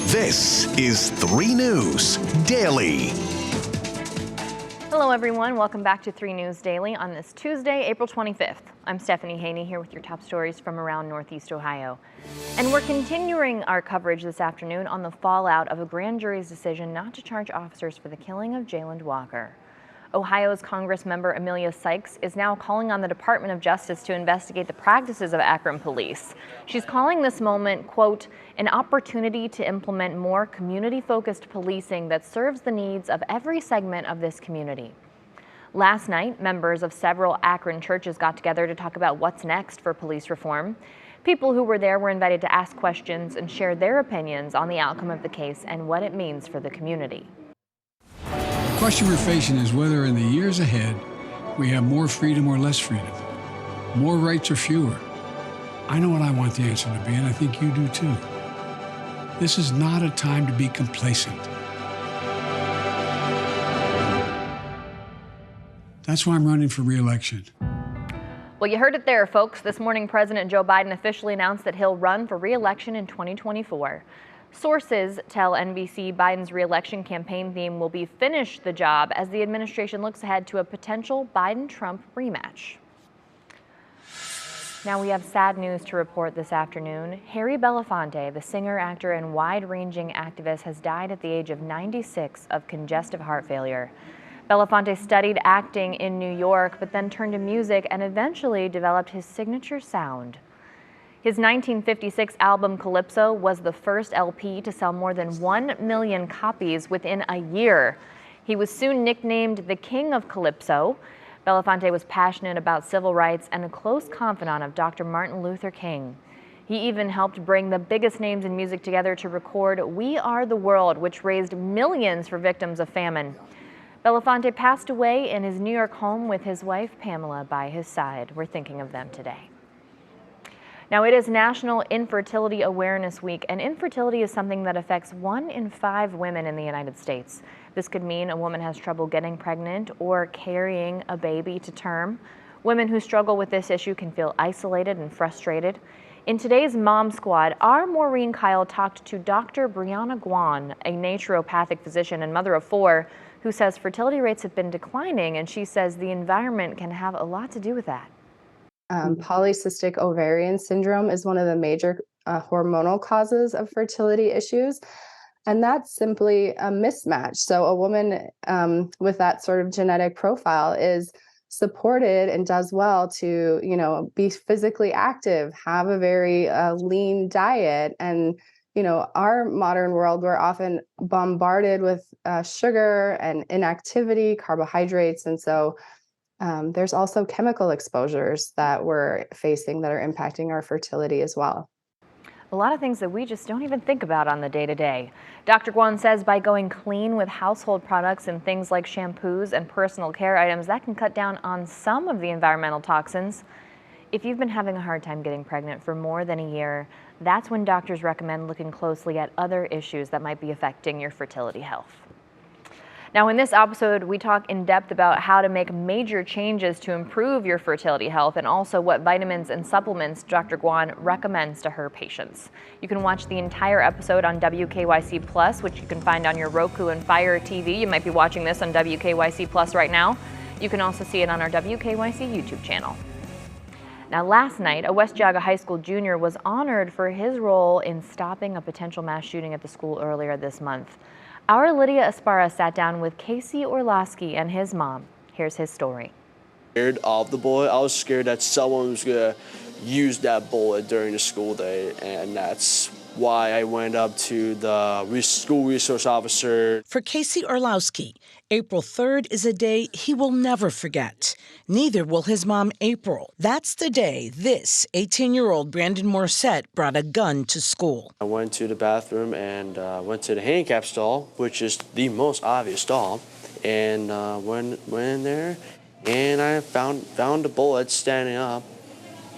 This is 3 News Daily. Hello, everyone. Welcome back to 3 News Daily on this Tuesday, April 25th. I'm Stephanie Haney here with your top stories from around Northeast Ohio. And we're continuing our coverage this afternoon on the fallout of a grand jury's decision not to charge officers for the killing of Jayland Walker. Ohio's Congress member Emilia Sykes is now calling on the Department of Justice to investigate the practices of Akron Police. She's calling this moment, quote, an opportunity to implement more community-focused policing that serves the needs of every segment of this community. Last night, members of several Akron churches got together to talk about what's next for police reform. People who were there were invited to ask questions and share their opinions on the outcome of the case and what it means for the community. The question we're facing is whether in the years ahead we have more freedom or less freedom, more rights or fewer. I know what I want the answer to be, and I think you do too. This is not a time to be complacent. That's why I'm running for re-election. Well, you heard it there, folks. This morning, President Joe Biden officially announced that he'll run for re-election in 2024. Sources tell NBC Biden's re-election campaign theme will be finish the job as the administration looks ahead to a potential Biden-Trump rematch. Now we have sad news to report this afternoon. Harry Belafonte, the singer, actor, and wide-ranging activist, has died at the age of 96 of congestive heart failure. Belafonte studied acting in New York, but then turned to music and eventually developed his signature sound. His 1956 album Calypso was the first LP to sell more than 1 million copies within a year. He was soon nicknamed the King of Calypso. Belafonte was passionate about civil rights and a close confidant of Dr. Martin Luther King. He even helped bring the biggest names in music together to record We Are the World, which raised millions for victims of famine. Belafonte passed away in his New York home with his wife Pamela by his side. We're thinking of them today. Now, it is National Infertility Awareness Week, and infertility is something that affects 1 in 5 women in the United States. This could mean a woman has trouble getting pregnant or carrying a baby to term. Women who struggle with this issue can feel isolated and frustrated. In today's Mom Squad, our Maureen Kyle talked to Dr. Brianna Guan, a naturopathic physician and mother of 4, who says fertility rates have been declining, and she says the environment can have a lot to do with that. Polycystic ovarian syndrome is one of the major hormonal causes of fertility issues, and that's simply a mismatch. So a woman with that sort of genetic profile is supported and does well to, be physically active, have a very lean diet. And, our modern world, we're often bombarded with sugar and inactivity, carbohydrates. And so there's also chemical exposures that we're facing that are impacting our fertility as well. A lot of things that we just don't even think about on the day-to-day. Dr. Guan says by going clean with household products and things like shampoos and personal care items, that can cut down on some of the environmental toxins. If you've been having a hard time getting pregnant for more than a year, that's when doctors recommend looking closely at other issues that might be affecting your fertility health. Now, in this episode, we talk in depth about how to make major changes to improve your fertility health and also what vitamins and supplements Dr. Guan recommends to her patients. You can watch the entire episode on WKYC Plus, which you can find on your Roku and Fire TV. You might be watching this on WKYC Plus right now. You can also see it on our WKYC YouTube channel. Now, last night, a West Geauga High School junior was honored for his role in stopping a potential mass shooting at the school earlier this month. Our Lydia Aspara sat down with Casey Orlowski and his mom. Here's his story. Scared of the bullet. I was scared that someone was going to use that bullet during the school day, and that's why I went up to the school resource officer. For Casey Orlowski, April 3rd is a day he will never forget. Neither will his mom, April. That's the day this 18-year-old Brandon Morissette brought a gun to school. I went to the bathroom and went to the handicap stall, which is the most obvious stall, and went in there, and I found the bullet standing up.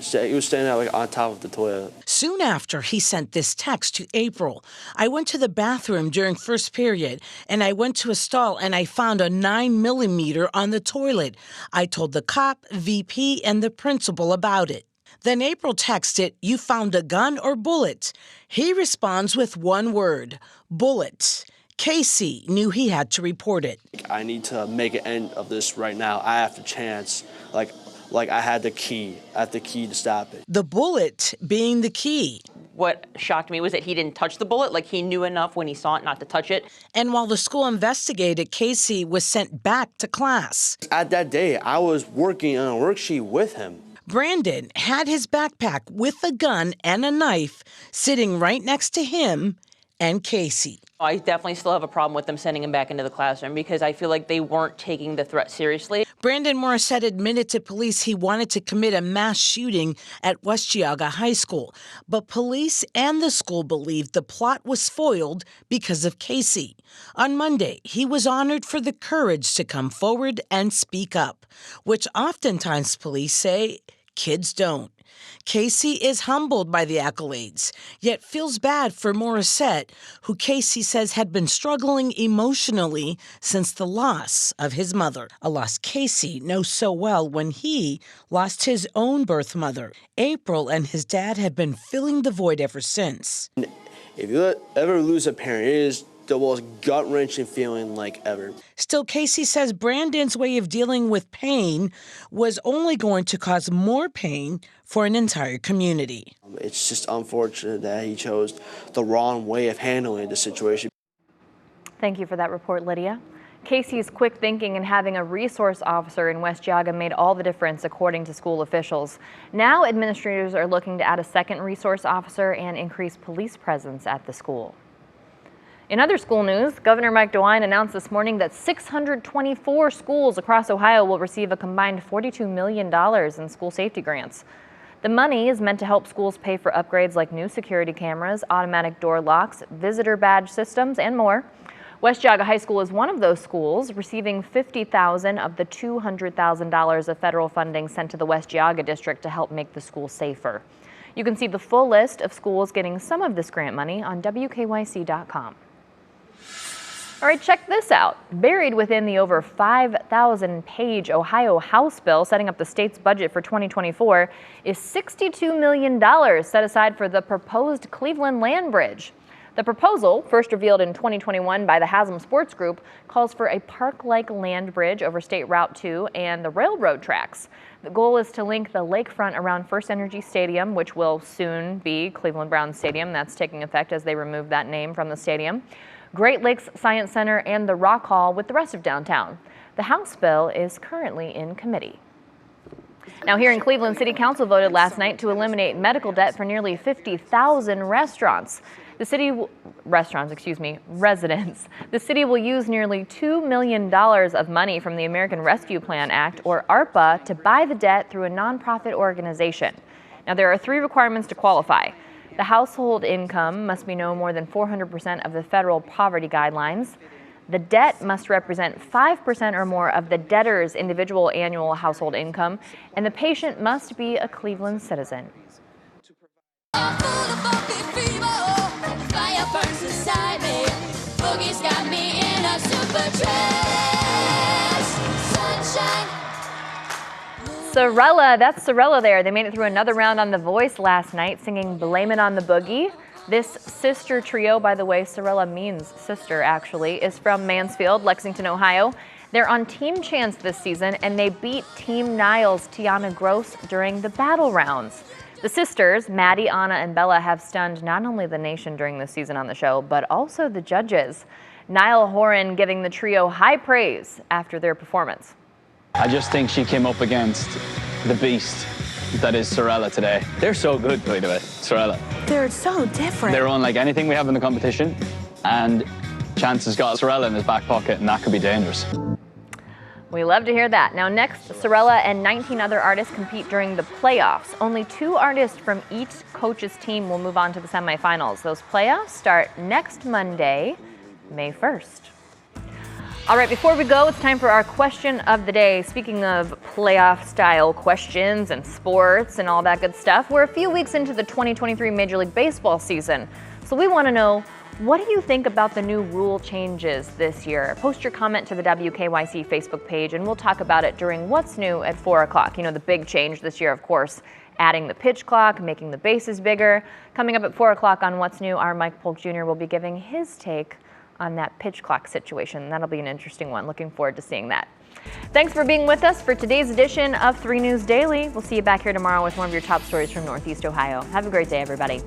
He was standing out on top of the toilet. Soon after, he sent this text to April. I went to the bathroom during first period, and I went to a stall, and I found a 9mm on the toilet. I told the cop, VP, and the principal about it. Then April texted, "You found a gun or bullet?" He responds with one word, bullet. Casey knew he had to report it. I need to make an end of this right now. I have the chance. Like I had the key. I had the key to stop it. The bullet being the key. What shocked me was that he didn't touch the bullet, like he knew enough when he saw it not to touch it. And while the school investigated, Casey was sent back to class. At that day, I was working on a worksheet with him. Brandon had his backpack with a gun and a knife sitting right next to him and Casey. I definitely still have a problem with them sending him back into the classroom because I feel like they weren't taking the threat seriously. Brandon Morissette admitted to police he wanted to commit a mass shooting at West Geauga High School, but police and the school believed the plot was foiled because of Casey. On Monday, he was honored for the courage to come forward and speak up, which oftentimes police say kids don't. Casey is humbled by the accolades, yet feels bad for Morissette, who Casey says had been struggling emotionally since the loss of his mother, a loss Casey knows so well when he lost his own birth mother. April and his dad have been filling the void ever since. If you ever lose a parent, it is the most gut-wrenching feeling like ever. Still, Casey says Brandon's way of dealing with pain was only going to cause more pain for an entire community. It's just unfortunate that he chose the wrong way of handling the situation. Thank you for that report, Lydia. Casey's quick thinking and having a resource officer in West Geauga made all the difference, according to school officials. Now administrators are looking to add a second resource officer and increase police presence at the school. In other school news, Governor Mike DeWine announced this morning that 624 schools across Ohio will receive a combined $42 million in school safety grants. The money is meant to help schools pay for upgrades like new security cameras, automatic door locks, visitor badge systems, and more. West Geauga High School is one of those schools, receiving $50,000 of the $200,000 of federal funding sent to the West Geauga district to help make the school safer. You can see the full list of schools getting some of this grant money on WKYC.com. All right, check this out. Buried within the over 5,000-page Ohio House bill setting up the state's budget for 2024 is $62 million set aside for the proposed Cleveland Land Bridge. The proposal, first revealed in 2021 by the Haslam Sports Group, calls for a park-like land bridge over State Route 2 and the railroad tracks. The goal is to link the lakefront around First Energy Stadium, which will soon be Cleveland Browns Stadium. That's taking effect as they remove that name from the stadium. Great Lakes Science Center and the Rock Hall with the rest of downtown. The House bill is currently in committee. Now here in Cleveland, City Council voted last night to eliminate medical debt for nearly 50,000 residents. The city will use nearly $2 million of money from the American Rescue Plan Act, or ARPA, to buy the debt through a nonprofit organization. Now there are 3 requirements to qualify. The household income must be no more than 400% of the federal poverty guidelines. The debt must represent 5% or more of the debtor's individual annual household income, and the patient must be a Cleveland citizen. Sorelle, that's Sorelle there. They made it through another round on The Voice last night, singing Blame It on the Boogie. This sister trio, by the way, Sorelle means sister actually, is from Mansfield, Lexington, Ohio. They're on Team Chance this season, and they beat Team Niles' Tiana Gross during the battle rounds. The sisters, Maddie, Anna, and Bella, have stunned not only the nation during this season on the show, but also the judges. Niall Horan giving the trio high praise after their performance. I just think she came up against the beast that is Sorelle today. They're so good, by the way, Sorelle. They're so different. They're unlike anything we have in the competition, and Chance has got Sorelle in his back pocket, and that could be dangerous. We love to hear that. Now next, Sorelle and 19 other artists compete during the playoffs. Only 2 artists from each coach's team will move on to the semifinals. Those playoffs start next Monday, May 1st. All right, before we go, it's time for our question of the day. Speaking of playoff-style questions and sports and all that good stuff, we're a few weeks into the 2023 Major League Baseball season. So we want to know, what do you think about the new rule changes this year? Post your comment to the WKYC Facebook page, and we'll talk about it during What's New at 4 o'clock. You know, the big change this year, of course, adding the pitch clock, making the bases bigger. Coming up at 4 o'clock on What's New, our Mike Polk Jr. will be giving his take on that pitch clock situation. That'll be an interesting one. Looking forward to seeing that. Thanks for being with us for today's edition of 3 News Daily. We'll see you back here tomorrow with more of your top stories from Northeast Ohio. Have a great day, everybody.